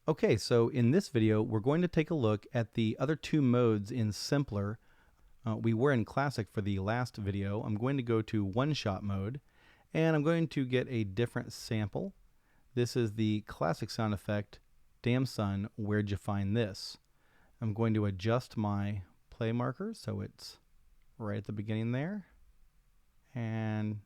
Okay, so in this video, we're going to take a look at the other two modes in Simpler. We were in Classic for the last video. I'm going to go to one-shot mode, and I'm going to get a different sample. This is the classic sound effect, Damn Son, Where'd You Find This? I'm going to adjust my play marker so it's right at the beginning there, and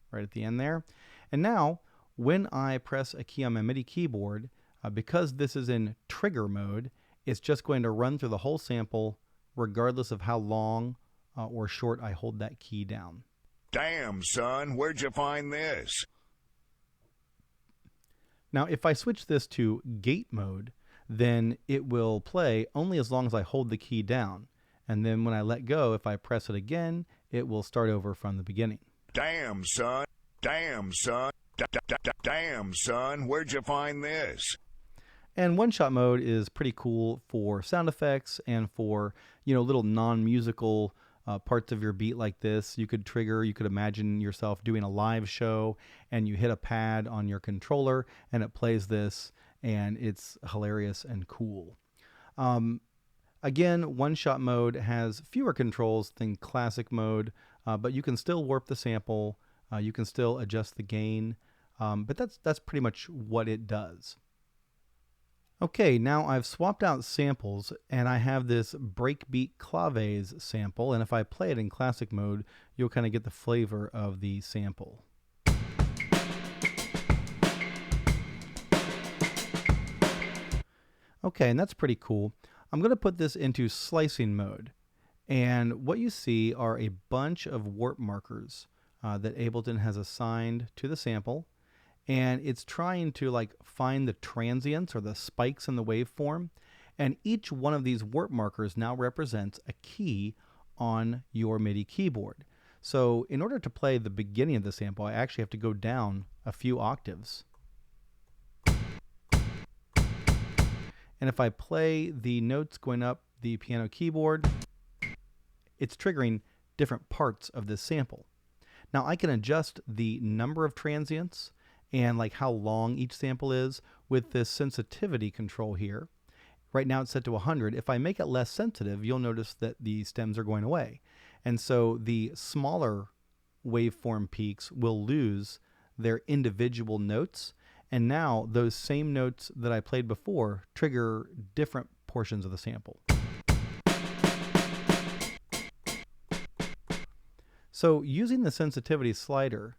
right at the end there. And now, when I press a key on my MIDI keyboard, because this is in trigger mode, it's just going to run through the whole sample regardless of how long or short I hold that key down. Damn, son, where'd you find this? Now, if I switch this to gate mode, then it will play only as long as I hold the key down. And then when I let go, if I press it again, it will start over from the beginning. Damn, son. Damn, son. Damn, son, where'd you find this? And one-shot mode is pretty cool for sound effects and for, little non-musical parts of your beat like this. You could imagine yourself doing a live show and you hit a pad on your controller and it plays this, and it's hilarious and cool. Again, one-shot mode has fewer controls than classic mode, but you can still warp the sample, you can still adjust the gain, but that's pretty much what it does. Okay, now I've swapped out samples and I have this breakbeat claves sample, and if I play it in classic mode, you'll kind of get the flavor of the sample. Okay, and that's pretty cool. I'm going to put this into slicing mode, and what you see are a bunch of warp markers that Ableton has assigned to the sample, and it's trying to find the transients or the spikes in the waveform, and each one of these warp markers now represents a key on your MIDI keyboard. So in order to play the beginning of the sample, I actually have to go down a few octaves. And if I play the notes going up the piano keyboard, it's triggering different parts of this sample. Now I can adjust the number of transients and how long each sample is with this sensitivity control here. Right now it's set to 100. If I make it less sensitive, you'll notice that the stems are going away. And so the smaller waveform peaks will lose their individual notes. And now those same notes that I played before trigger different portions of the sample. So using the sensitivity slider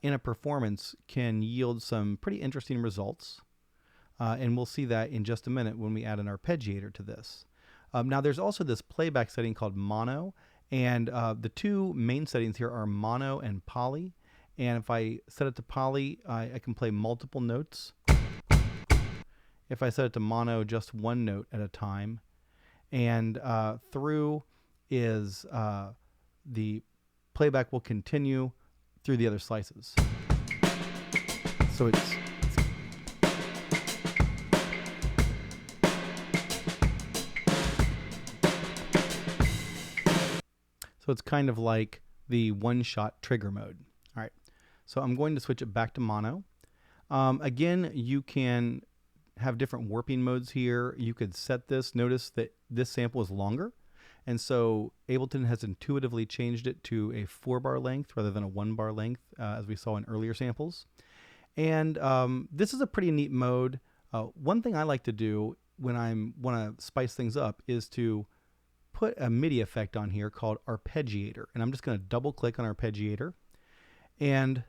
in a performance can yield some pretty interesting results. And we'll see that in just a minute when we add an arpeggiator to this. Now there's also this playback setting called mono, and the two main settings here are mono and poly. And if I set it to poly, I can play multiple notes. If I set it to mono, just one note at a time. And through is the playback will continue through the other slices. So it's kind of like the one-shot trigger mode. All right, so I'm going to switch it back to mono. Again, you can have different warping modes here. You could set this. Notice that this sample is longer, and so Ableton has intuitively changed it to a 4-bar length rather than a 1-bar length, as we saw in earlier samples. And this is a pretty neat mode. One thing I like to do when I want to spice things up is to put a MIDI effect on here called Arpeggiator. And I'm just going to double click on Arpeggiator. And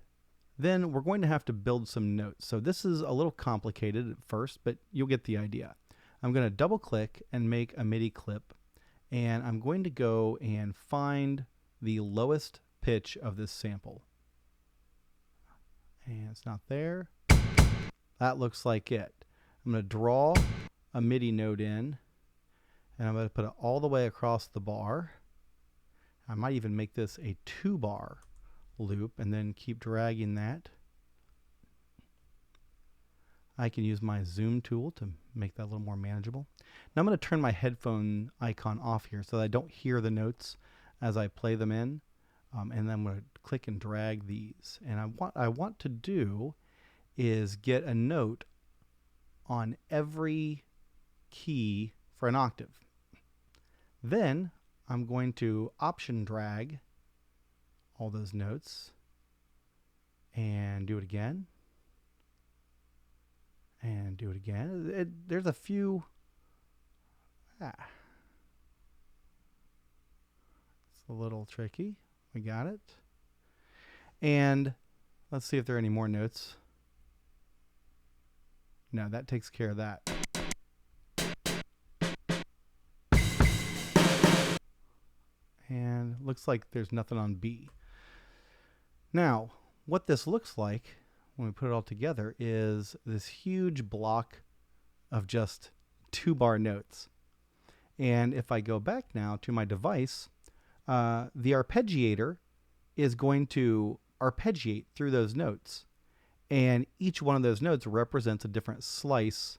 then we're going to have to build some notes. So this is a little complicated at first, but you'll get the idea. I'm going to double click and make a MIDI clip. And I'm going to go and find the lowest pitch of this sample. And it's not there. That looks like it. I'm going to draw a MIDI note in, and I'm going to put it all the way across the bar. I might even make this a 2-bar loop and then keep dragging that. I can use my zoom tool to make that a little more manageable. Now I'm going to turn my headphone icon off here so that I don't hear the notes as I play them in. And then I'm going to click and drag these. And what I want to do is get a note on every key for an octave. Then I'm going to option drag all those notes and do it again. And do it again. There's a few. It's a little tricky. We got it. And let's see if there are any more notes. No, that takes care of that. And looks like there's nothing on B. Now, what this looks like when we put it all together is this huge block of just 2-bar notes. And if I go back now to my device, the arpeggiator is going to arpeggiate through those notes. And each one of those notes represents a different slice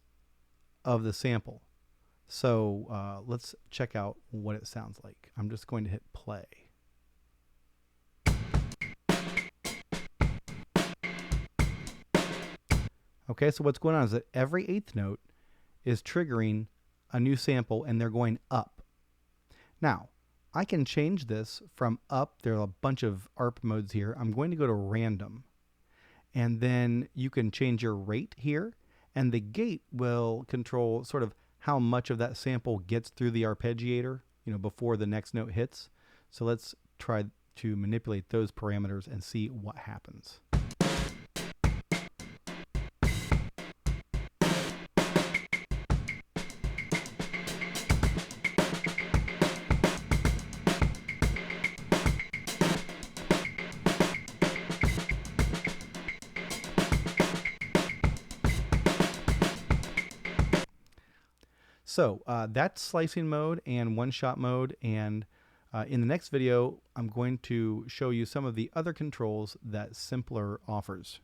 of the sample. So let's check out what it sounds like. I'm just going to hit play. Okay, so what's going on is that every eighth note is triggering a new sample, and they're going up. Now, I can change this from up. There are a bunch of ARP modes here. I'm going to go to random. And then you can change your rate here, and the gate will control sort of how much of that sample gets through the arpeggiator, before the next note hits. So let's try to manipulate those parameters and see what happens. So that's slicing mode and one-shot mode, and in the next video I'm going to show you some of the other controls that Simpler offers.